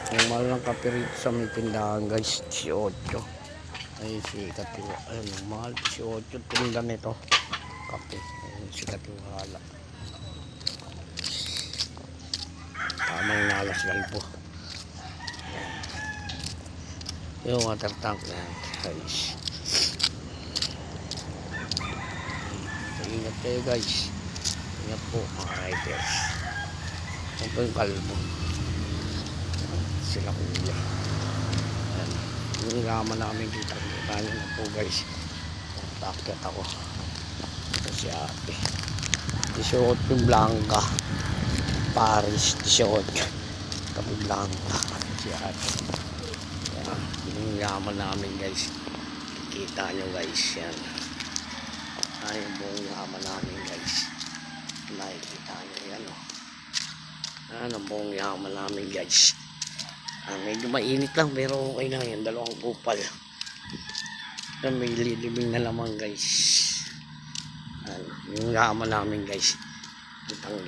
Yung mahal ng kape rito sa may tindahan guys, 18. Ayun si Katiwa. Ayun, yung mahal 18 tinda nito. Kape. Ayun si Katiwala. Tamang nalas galbo. Yung water tank na yan guys. Ingat kayo guys. Ingat po mga riders. Ito po yung kalbo. Sila kuya. Ayan. Yung gama namin dito. Kita nyo na po guys. Takot ako. Ito si ate. 18 yung Blanca. Paris 18. Kami Blanca. Si ate. Ayan. Yung gama namin guys. Kita nyo guys. Yan. Ayan yung buong gama namin guys. Nakikita nyo yan o. Ayan ang buong gama namin guys. Medyo mainit lang pero okay lang yan. Dalawang kupal. May lilibing na lamang guys. Yung gama namin guys. Itang